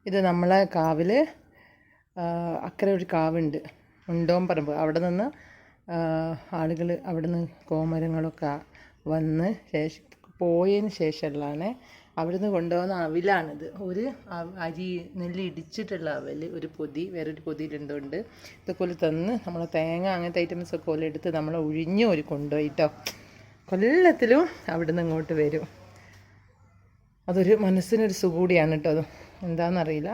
ഇത് നമ്മളെ കാവിൽ അക്കരെ ഒരു കാവുണ്ട്, മുണ്ടോംപറമ്പ്. അവിടെ നിന്ന് ആളുകൾ അവിടെ നിന്ന് കോമരങ്ങളൊക്കെ വന്ന് പോയതിന് ശേഷമുള്ളതാണ്. അവിടുന്ന് കൊണ്ടുപോകുന്ന അവിലാണിത്. ഒരു അരി നെല്ല് ഇടിച്ചിട്ടുള്ള അവൽ, ഒരു പൊതി, വേറൊരു പൊതിയിലുണ്ടുണ്ട്. ഇതൊക്കെ തന്ന് നമ്മളെ തേങ്ങ അങ്ങനത്തെ ഐറ്റംസൊക്കെ പോലെ എടുത്ത് നമ്മളെ ഒഴിഞ്ഞ് ഒരു കൊണ്ടുപോയിട്ടോ. കൊല്ലത്തിലും അവിടുന്ന് ഇങ്ങോട്ട് വരും. അതൊരു മനസ്സിനൊരു സുഖൂടിയാണ് കേട്ടോ. അത് എന്താണെന്നറിയില്ല.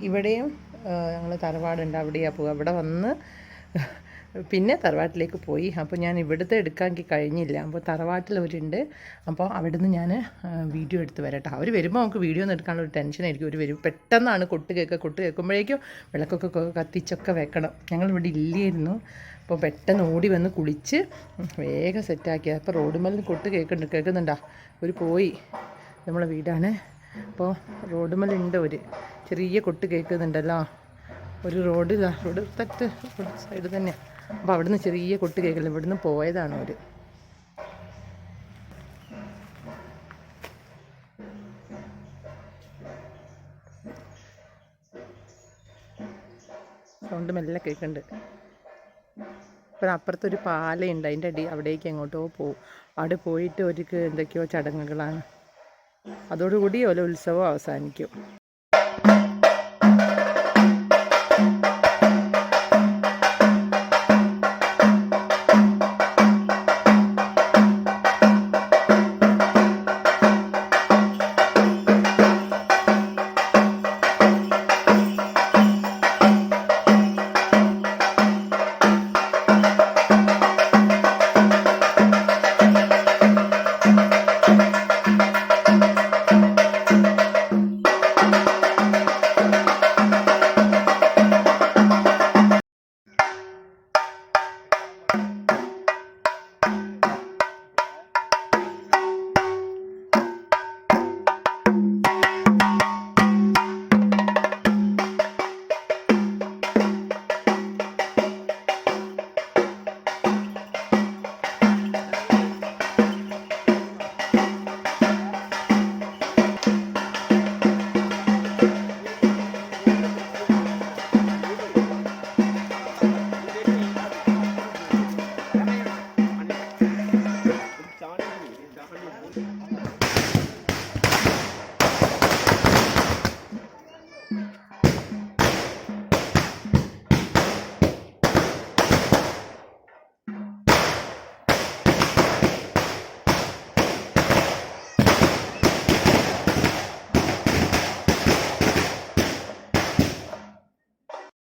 ഇവിടെയും ഞങ്ങൾ തറവാടുണ്ട്, അവിടെയാണ് പോകുക. അവിടെ വന്ന് പിന്നെ തറവാട്ടിലേക്ക് പോയി. അപ്പോൾ ഞാൻ ഇവിടുത്തെ എടുക്കാൻ എനിക്ക് കഴിഞ്ഞില്ല. അപ്പോൾ തറവാട്ടിലവരുണ്ട്. അപ്പോൾ അവിടുന്ന് ഞാൻ വീഡിയോ എടുത്ത് വരട്ടെ. അവർ വരുമ്പോൾ നമുക്ക് വീഡിയോ ഒന്നും എടുക്കാനുള്ള ഒരു ടെൻഷനായിരിക്കും. അവർ വരും പെട്ടെന്നാണ് കൊട്ട് കേൾക്കുമ്പോഴേക്കും വിളക്കൊക്കെ കത്തിച്ചൊക്കെ വെക്കണം. ഞങ്ങളിവിടെ ഇല്ലായിരുന്നു. അപ്പോൾ പെട്ടെന്ന് ഓടി വന്ന് കുളിച്ച് വേഗം സെറ്റാക്കിയത്. അപ്പോൾ റോഡുമേൽ കൊട്ട് കേൾക്കുന്നുണ്ടോ? ഒരു പോയി നമ്മളെ വീടാണ്. അപ്പോൾ റോഡുമേലുണ്ട് ഒരു ചെറിയ കൊട്ട് കേൾക്കുന്നുണ്ടല്ലോ. ഒരു റോഡ് തട്ട് സൈഡ് തന്നെ. അപ്പോൾ അവിടുന്ന് ചെറിയ കൊട്ട് കേൾക്കില്ല. ഇവിടുന്ന് പോയതാണ് അവർ. സൗണ്ട് മെല്ലെ കേൾക്കുന്നുണ്ട്. ഇപ്പോൾ അപ്പുറത്തൊരു പാലയുണ്ട്, അതിൻ്റെ അവിടേക്ക് എങ്ങോട്ടോ പോവും. അവിടെ പോയിട്ട് അവർക്ക് എന്തൊക്കെയോ ചടങ്ങുകളാണ്. അതോടുകൂടി ഓരോ ഉത്സവം അവസാനിക്കും.